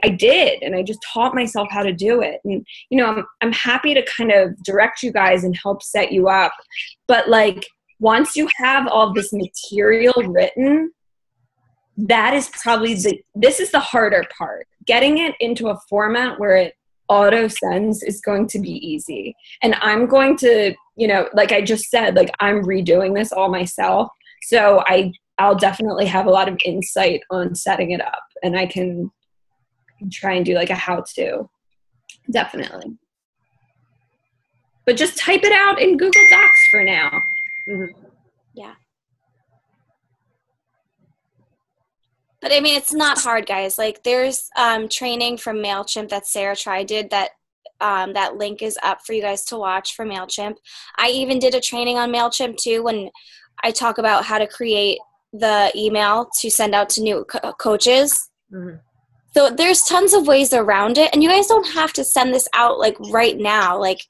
I did, and I just taught myself how to do it. And, you know, I'm happy to kind of direct you guys and help set you up. But like, once you have all this material written, that is probably this is the harder part. Getting it into a format where it auto sends is going to be easy. And I'm going to, you know, like I just said, like I'm redoing this all myself. So I'll definitely have a lot of insight on setting it up, and I can try and do like a how-to. Definitely. But just type it out in Google Docs for now. Mm-hmm. Yeah. But I mean, it's not hard, guys. Like there's training from MailChimp that Sarah Try did that link is up for you guys to watch for MailChimp. I even did a training on MailChimp too when I talk about how to create the email to send out to new coaches. Mm-hmm. So there's tons of ways around it, and you guys don't have to send this out like right now. Like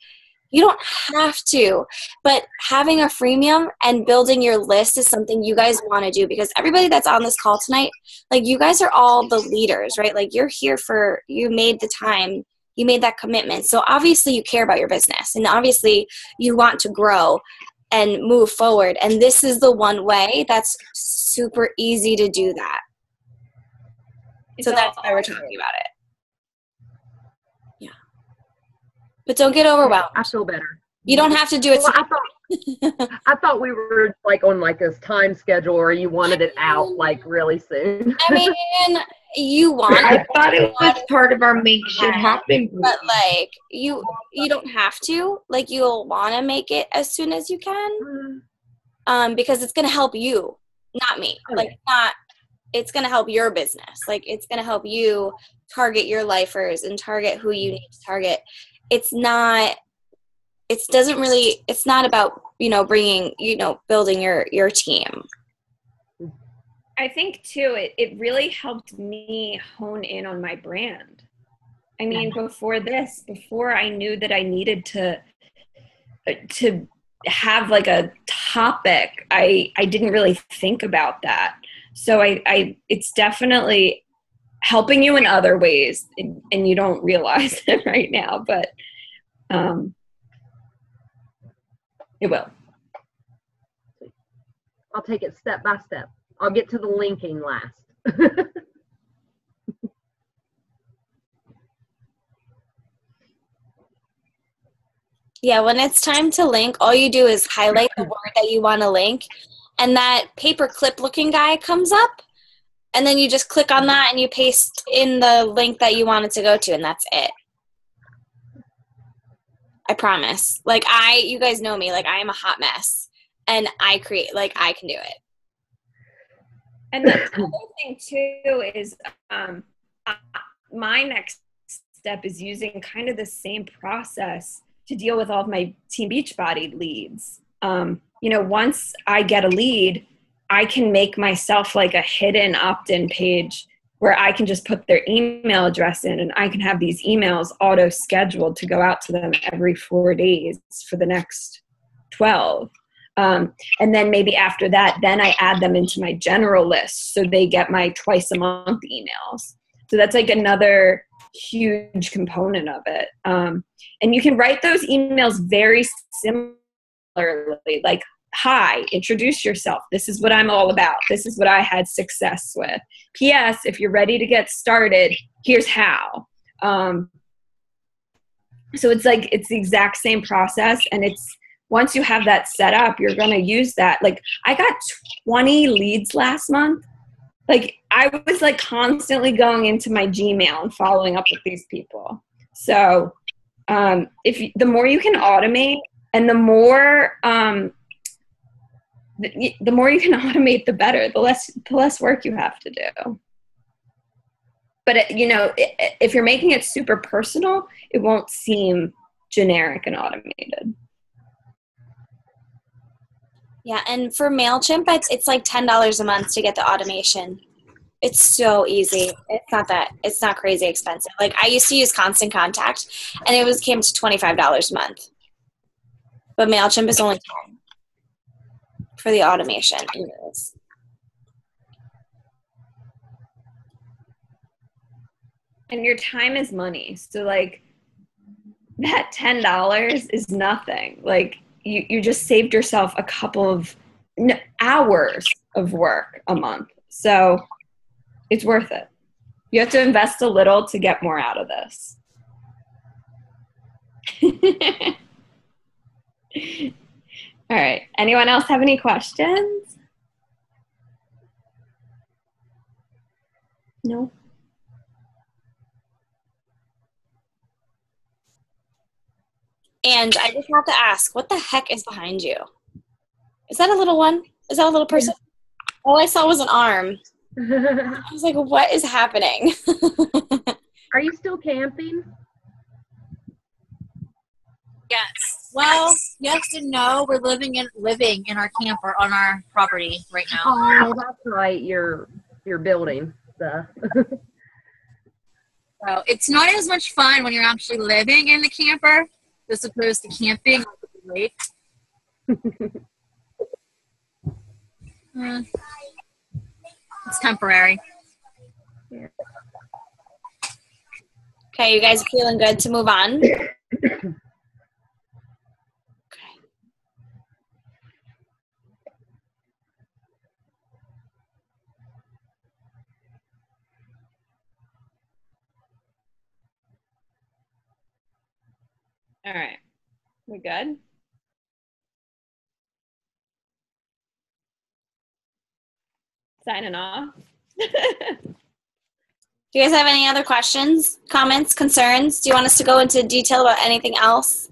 you don't have to, but having a freemium and building your list is something you guys want to do, because everybody that's on this call tonight, like you guys are all the leaders, right? Like you're here you made the time, you made that commitment. So obviously you care about your business, and obviously you want to grow and move forward. And this is the one way that's super easy to do that. So that's why we're talking about it. Yeah. But don't get overwhelmed. I feel better. You don't have to do it. Well, I thought we were like on like a time schedule, or you wanted it out like really soon. I mean, you want it. I thought it was part of our make shit happen group. But like you don't have to. Like you'll want to make it as soon as you can. Because it's going to help you, not me. Okay. Like it's going to help your business. Like it's going to help you target your lifers and target who you need to target. It's not about, you know, building your team. I think too, it really helped me hone in on my brand. I mean, before I knew that I needed to have like a topic, I didn't really think about that. So it's definitely helping you in other ways, and you don't realize it right now, but it will. I'll take it step by step. I'll get to the linking last. Yeah, when it's time to link, all you do is highlight the word that you want to link, and that paperclip looking guy comes up, and then you just click on that and you paste in the link that you want it to go to, and that's it. I promise. Like you guys know me, like I am a hot mess, and I can do it. And the other thing too is my next step is using kind of the same process to deal with all of my Team Beachbody leads. You know, once I get a lead, I can make myself like a hidden opt-in page where I can just put their email address in, and I can have these emails auto-scheduled to go out to them every 4 days for the next 12. And then maybe after that, then I add them into my general list so they get my twice a month emails. So that's like another huge component of it. And you can write those emails very similarly, like, hi, introduce yourself. This is what I'm all about. This is what I had success with. P.S. If you're ready to get started, here's how. So it's like, it's the exact same process. And it's, once you have that set up, you're going to use that. Like I got 20 leads last month. Like I was like constantly going into my Gmail and following up with these people. So the more you can automate, and the more you can automate, the better. The less work you have to do. But if you're making it super personal, it won't seem generic and automated. Yeah, and for MailChimp, it's like $10 a month to get the automation. It's so easy. It's not crazy expensive. Like I used to use Constant Contact, and it came to $25 a month. But MailChimp is only $10 for the automation. Anyways. And your time is money. So like that $10 is nothing. Like you just saved yourself a couple of hours of work a month. So it's worth it. You have to invest a little to get more out of this. All right. Anyone else have any questions? No. And I just have to ask, what the heck is behind you? Is that a little one? Is that a little person? All I saw was an arm. I was like, what is happening? Are you still camping? Yes. Well, yes and no. We're living in our camper on our property right now. Oh, that's right. You're building the. So it's not as much fun when you're actually living in the camper as opposed to camping on the lake. It's temporary. Yeah. Okay, you guys feeling good to move on? All right. We good? Signing off. Do you guys have any other questions, comments, concerns? Do you want us to go into detail about anything else?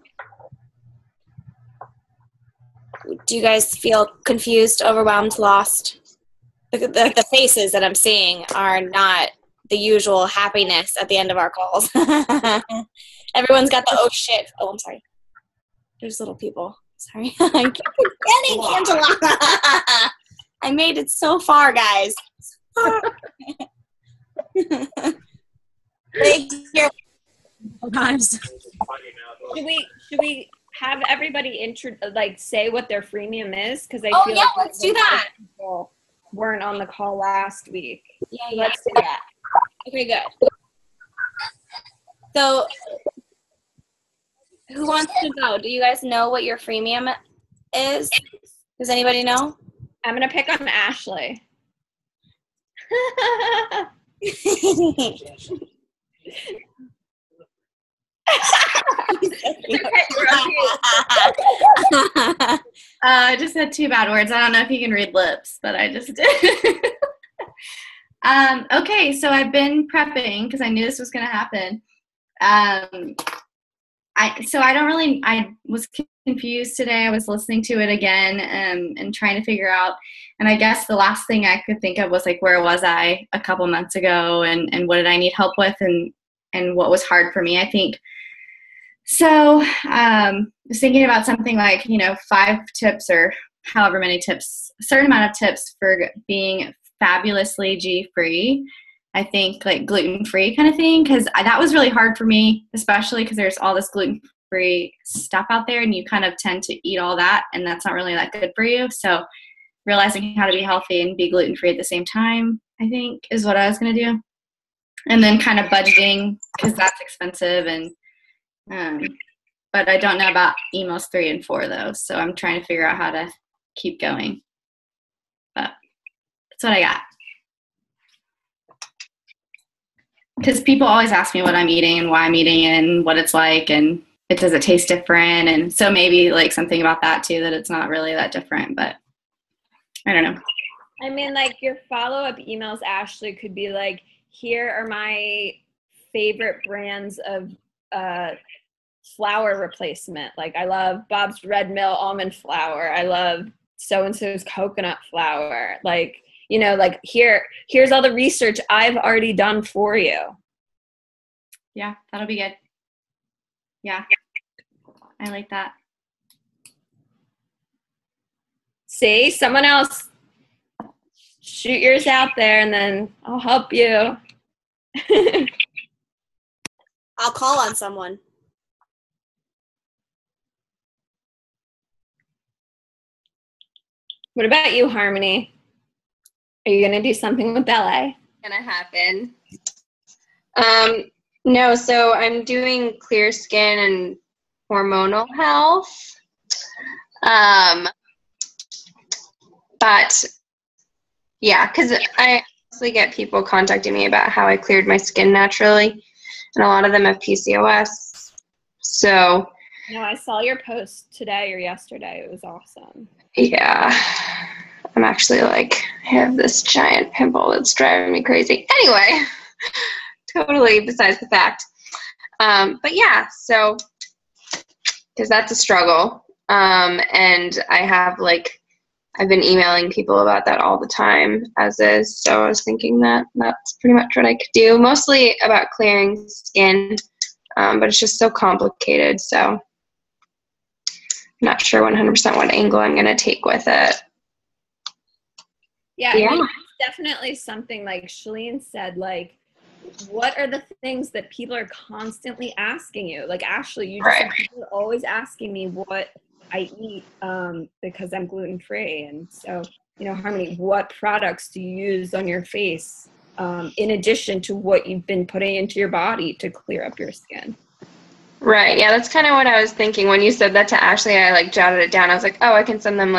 Do you guys feel confused, overwhelmed, lost? The faces that I'm seeing are not the usual happiness at the end of our calls. Everyone's got the oh shit. Oh, I'm sorry. There's little people. Sorry. I keep forgetting Angela. I made it so far, guys. Thank you. Sometimes. Should we have everybody say what their freemium is? Because I feel yeah, like let's do that. People weren't on the call last week. Yeah, So yeah. let's do that. Okay, good. So, who wants to go? Do you guys know what your freemium is? Does anybody know? I'm gonna pick on Ashley. I just had 2 bad words. I don't know if you can read lips, but I just did. Okay, so I've been prepping because I knew this was going to happen. I was confused today. I was listening to it again and trying to figure out. And I guess the last thing I could think of was like, where was I a couple months ago and what did I need help with and what was hard for me, I think. So I was thinking about something like, 5 tips or however many tips, a certain amount of tips for being fabulously G-free. I think like gluten-free kind of thing, because that was really hard for me, especially because there's all this gluten-free stuff out there and you kind of tend to eat all that and that's not really that good for you. So realizing how to be healthy and be gluten-free at the same time, I think, is what I was going to do. And then kind of budgeting, because that's expensive. And but I don't know about emails 3 and 4 though, so I'm trying to figure out how to keep going. But that's what I got. Because people always ask me what I'm eating and why I'm eating and what it's like and does it taste different, and so maybe like something about that too, that it's not really that different, but I don't know. I mean, like your follow-up emails, Ashley, could be like, here are my favorite brands of flour replacement. Like I love Bob's Red Mill almond flour. I love so-and-so's coconut flour. Like, like here's all the research I've already done for you. Yeah, that'll be good. Yeah, I like that. See, someone else shoot yours out there and then I'll help you. I'll call on someone. What about you, Harmony? Are you going to do something with LA? Gonna happen. No, so I'm doing clear skin and hormonal health. But yeah, because I mostly get people contacting me about how I cleared my skin naturally, and a lot of them have PCOS. So No, I saw your post today or yesterday. It was awesome. yeah, I'm actually like, I have this giant pimple that's driving me crazy. Anyway, totally besides the fact. But yeah, so, because that's a struggle. And I have I've been emailing people about that all the time as is. So I was thinking that that's pretty much what I could do. Mostly about clearing skin, but it's just so complicated. So I'm not sure 100% what angle I'm going to take with it. Yeah, I mean, it's definitely something like Shalene said, like, what are the things that people are constantly asking you? Like, Ashley, you just said people are always asking me what I eat because I'm gluten-free. And so, Harmony, what products do you use on your face in addition to what you've been putting into your body to clear up your skin? Right. Yeah, that's kind of what I was thinking. When you said that to Ashley, I jotted it down. I was like, oh, I can send them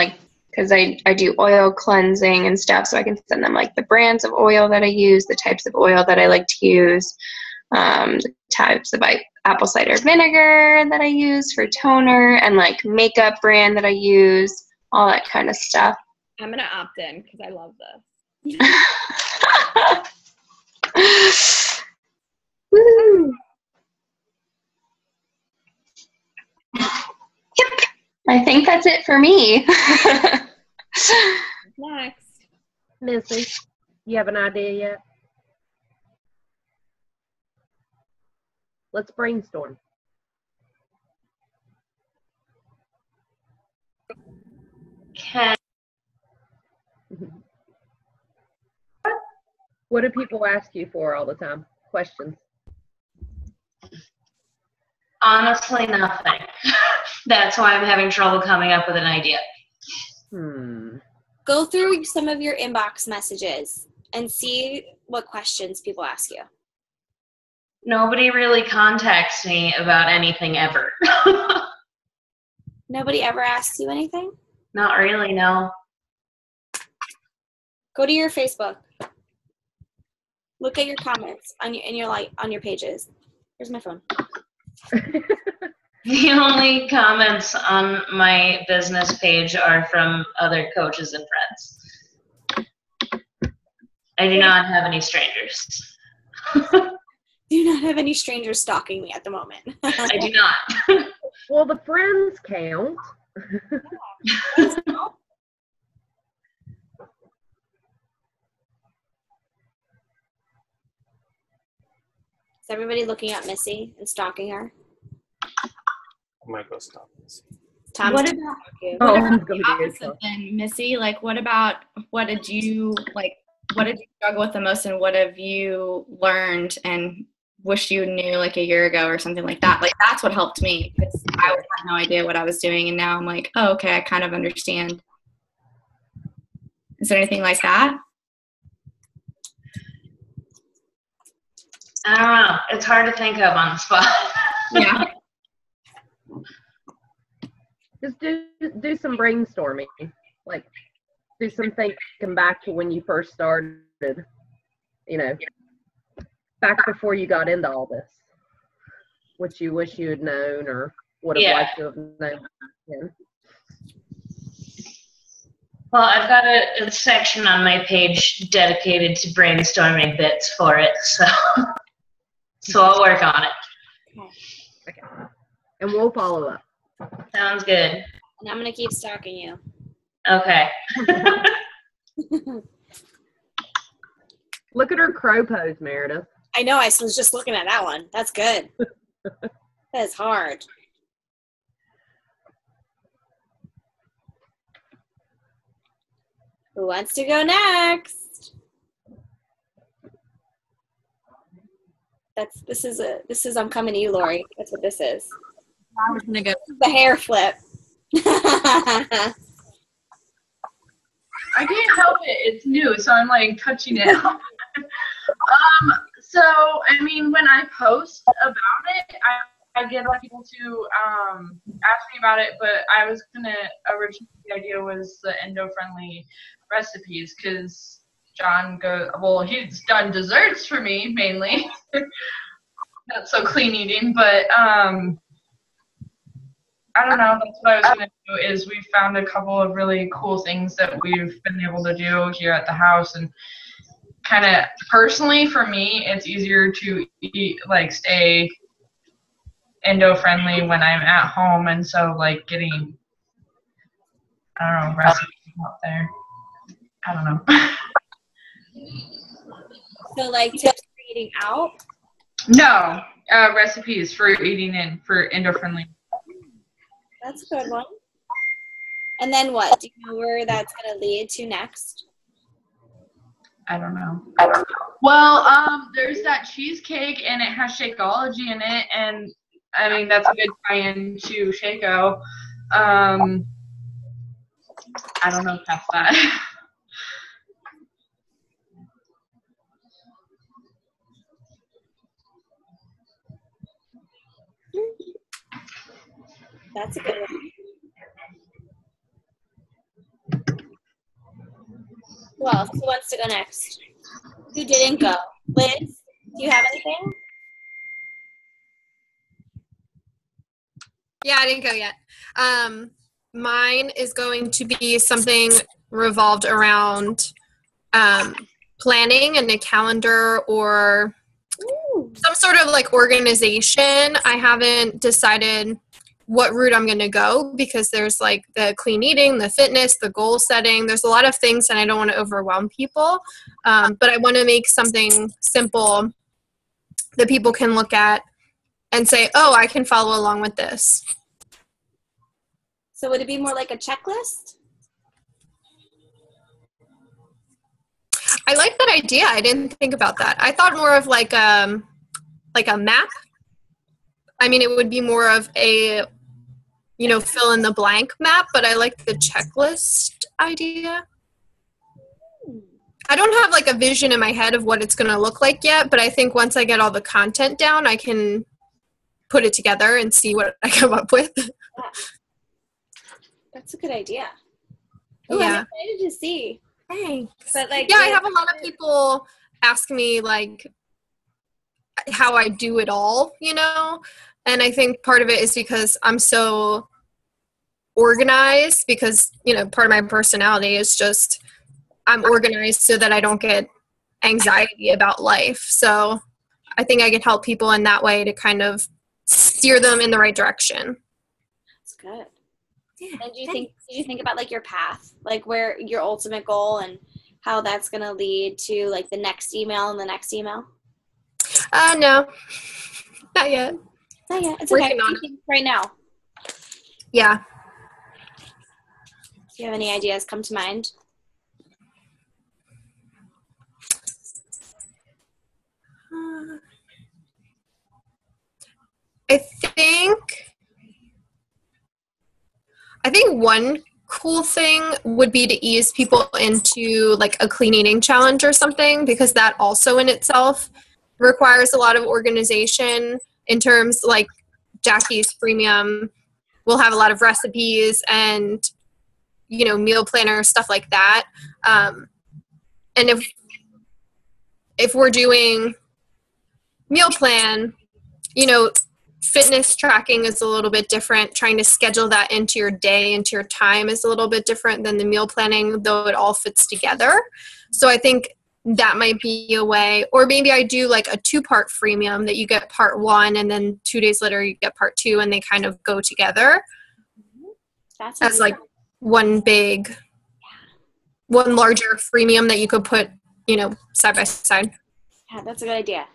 because I do oil cleansing and stuff, so I can send them the brands of oil that I use, the types of oil that I like to use, the types of apple cider vinegar that I use for toner, and makeup brand that I use, all that kind of stuff. I'm going to opt in because I love this. Woo. Yep. I think that's it for me. Next. Missy, you have an idea yet? Let's brainstorm. Okay. What do people ask you for all the time? Questions? Honestly, nothing. That's why I'm having trouble coming up with an idea. Go through some of your inbox messages and see what questions people ask you. Nobody really contacts me about anything ever. Nobody ever asks you anything? Not really, no. Go to your Facebook. Look at your comments on your pages. Here's my phone. The only comments on my business page are from other coaches and friends. I do not have any strangers. Do not have any strangers stalking me at the moment. I do not. Well, the friends count. Is everybody looking at Missy and stalking her? I might go stop this. Tom's What talking about- to you. Oh, What it's about gonna the be good opposite stuff. then, Missy? What did you struggle with the most, and what have you learned and wish you knew a year ago or something like that? That's what helped me, because I had no idea what I was doing, and now I'm like, oh, okay, I kind of understand. Is there anything like that? I don't know. It's hard to think of on the spot. Yeah. Just do some brainstorming. Do some thinking back to when you first started. Back before you got into all this. What you wish you had known or would have liked to have known. Yeah. Well, I've got a section on my page dedicated to brainstorming bits for it, so I'll work on it. Okay. And we'll follow up. Sounds good. And I'm going to keep stalking you. Okay. Look at her crow pose, Meredith. I know, I was just looking at that one. That's good. That is hard. Who wants to go next? This is I'm coming to you, Lori. That's what this is. I'm just gonna go. The hair flip. I can't help it. It's new, so I'm touching it. So, I mean, when I post about it, I get a lot of people to ask me about it, but I was originally the idea was the endo-friendly recipes, because John he's done desserts for me, mainly. Not so clean eating, but I don't know, that's what I was going to do, is we found a couple of really cool things that we've been able to do here at the house, and kind of personally for me, it's easier to stay endo-friendly when I'm at home, and so getting, I don't know, recipes out there. I don't know. So tips for eating out? No, recipes for eating in, for endo-friendly. That's a good one. And then what? Do you know where that's going to lead to next? I don't know. Well, there's that cheesecake, and it has Shakeology in it, and I mean that's a good tie-in to Shaco. I don't know past that. That's a good one. Who else? Who wants to go next? Who didn't go? Liz, do you have anything? Yeah, I didn't go yet. Mine is going to be something revolved around planning and a calendar or some sort of organization. I haven't decided what route I'm going to go, because there's the clean eating, the fitness, the goal setting. There's a lot of things, and I don't want to overwhelm people. But I want to make something simple that people can look at and say, oh, I can follow along with this. So would it be more like a checklist? I like that idea. I didn't think about that. I thought more of like a map. I mean, it would be more of a, fill in the blank map, but I like the checklist idea. I don't have a vision in my head of what it's going to look like yet, but I think once I get all the content down, I can put it together and see what I come up with. Yeah. That's a good idea. Ooh, Yeah. I'm excited to see. Thanks. But I have a lot of people ask me how I do it all, and I think part of it is because I'm so organized, because part of my personality is just I'm organized so that I don't get anxiety about life. So I think I can help people in that way to kind of steer them in the right direction. That's good. Yeah. And did you think about your path, where your ultimate goal and how that's going to lead to the next email and the next email? No, not yet. Not yet. It's Working okay. on it right now. Yeah. Do you have any ideas come to mind? I think one cool thing would be to ease people into a clean eating challenge or something, because that also in itself requires a lot of organization in terms Jackie's Premium will have a lot of recipes and meal planners, stuff like that. And if we're doing meal plan, fitness tracking is a little bit different. Trying to schedule that into your day, into your time is a little bit different than the meal planning, though it all fits together. So I think that might be a way. Or maybe I do a 2-part freemium that you get part 1 and then 2 days later you get part 2, and they kind of go together. That's as one larger freemium that you could put, side by side. Yeah, that's a good idea.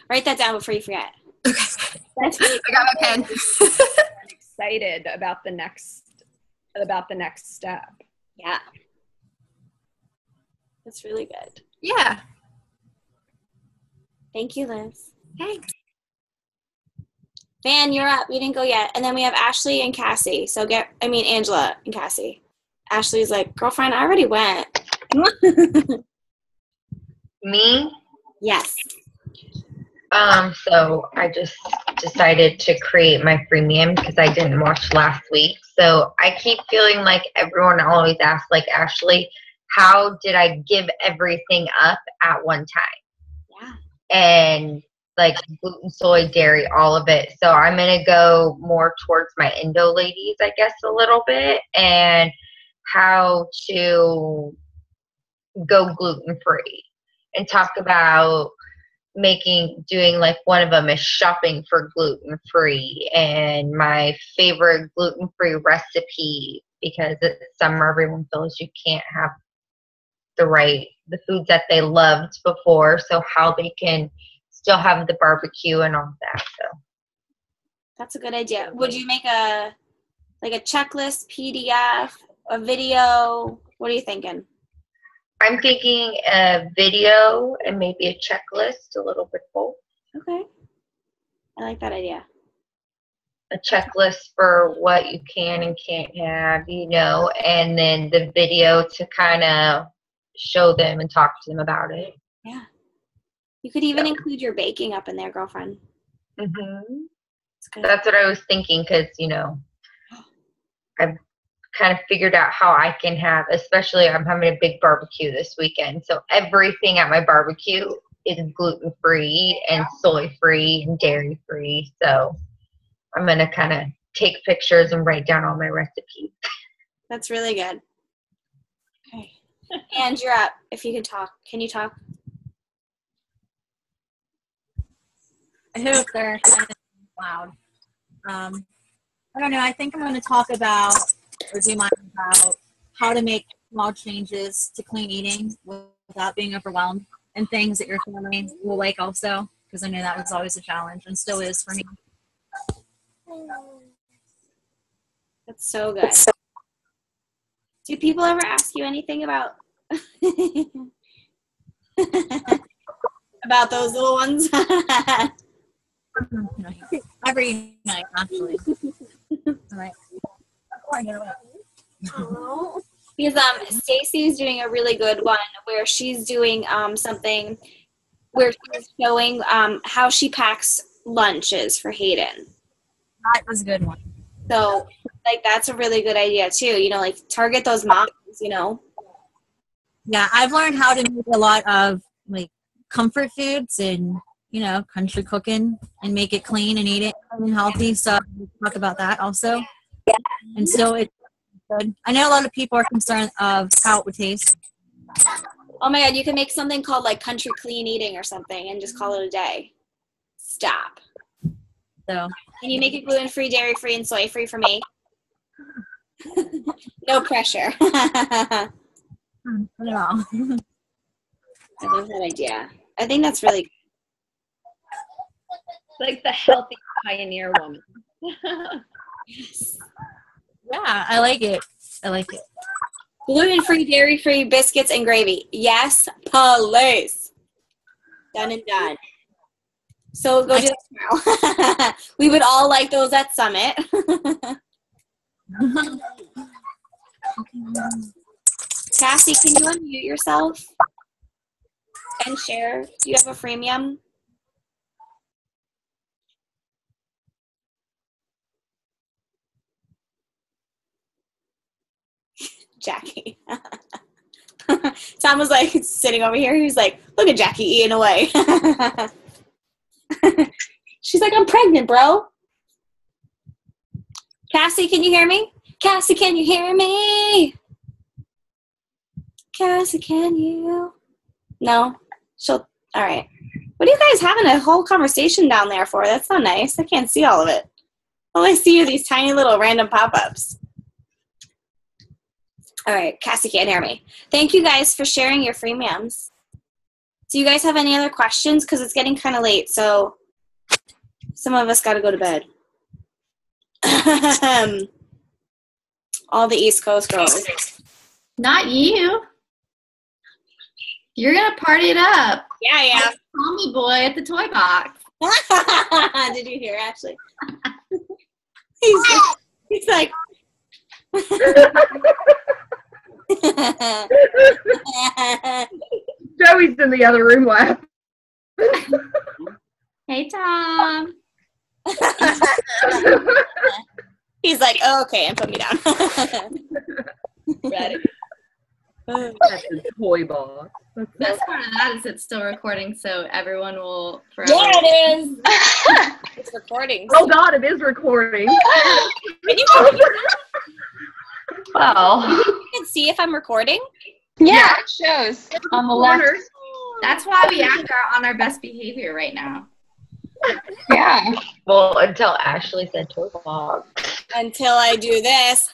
Write that down before you forget. Okay. That's really I got my pen. I'm excited about the next step. Yeah. That's really good. Yeah. Thank you, Liz. Thanks. Van, you're up. You didn't go yet. And then we have Ashley and Cassie. So Angela and Cassie. Ashley's girlfriend, I already went. Me? Yes. So I just decided to create my freemium because I didn't watch last week. So I keep feeling like everyone always asks, like, Ashley, how did I give everything up at one time? Yeah. And like gluten, soy, dairy, all of it. So I'm going to go more towards my Indo ladies, I guess, a little bit, and how to go gluten free and talk about doing like one of them is shopping for gluten free and my favorite gluten free recipe, because it's summer, everyone feels you can't have the foods that they loved before, so how they can still have the barbecue and all that. So that's a good idea. Would you make a checklist, PDF, a video? What are you thinking? I'm thinking a video and maybe a checklist, a little bit both. Okay. I like that idea. A checklist for what you can and can't have, and then the video to kind of show them and talk to them about it. Yeah. You could even include your baking up in there, girlfriend. That's what I was thinking, because, I've kind of figured out how I can have, especially I'm having a big barbecue this weekend. So everything at my barbecue is gluten free and soy free and dairy free. So I'm going to kind of take pictures and write down all my recipes. That's really good. Okay. And you're up. If you can talk. Can you talk? I hope they're kind of loud. I don't know. I think I'm going to talk about, or do mine about, how to make small changes to clean eating without being overwhelmed, and things that your family will like also, because I know that was always a challenge and still is for me. That's so good. Do people ever ask you anything about about those little ones? Every night, actually. All right. Because Stacy's doing a really good one where she's doing something where she's showing how she packs lunches for Hayden. That was a good one. So, like, that's a really good idea too. Like, target those moms. Yeah, I've learned how to make a lot of like comfort foods and country cooking and make it clean and eat it and healthy. So we'll talk about that also. Yeah. And still it's good. I know a lot of people are concerned of how it would taste. Oh my God, you can make something called like country clean eating or something and just call it a day. Stop. So can you make it gluten free, dairy free, and soy free for me? No pressure. No. I love that idea. I think that's really good. Like the healthy pioneer woman. Yes. Yeah, I like it. Gluten-free, dairy-free biscuits and gravy. Yes, please. Done and done. So go do that tomorrow. We would all like those at Summit. Cassie, can you unmute yourself and share? Do you have a freemium? Jackie. Tom was like sitting over here. He was like, look at Jackie eating away. She's like, I'm pregnant, bro. Cassie, can you hear me? Cassie, can you hear me? Cassie, can you? No? All right. What are you guys having a whole conversation down there for? That's not nice. I can't see all of it. All I see are these tiny little random pop-ups. All right, Cassie can't hear me. Thank you guys for sharing your freemiums. Do you guys have any other questions? Because it's getting kind of late, so some of us got to go to bed. All the East Coast girls. Not you. You're going to party it up. Yeah, yeah. Like Tommy boy at the toy box. Did you hear, Ashley? He's like... Joey's in the other room laughing. Hey, Tom. He's like, oh, okay, and put me down. Ready. That's a toy box. Best part of that is it's still recording, so everyone will forever. Yeah, it is. It's recording. Oh God, it is recording. Can you Well, can see if I'm recording? yeah, it shows on the left. That's why we act on our best behavior right now. Yeah. Well, until Ashley said toy box. Until I do this.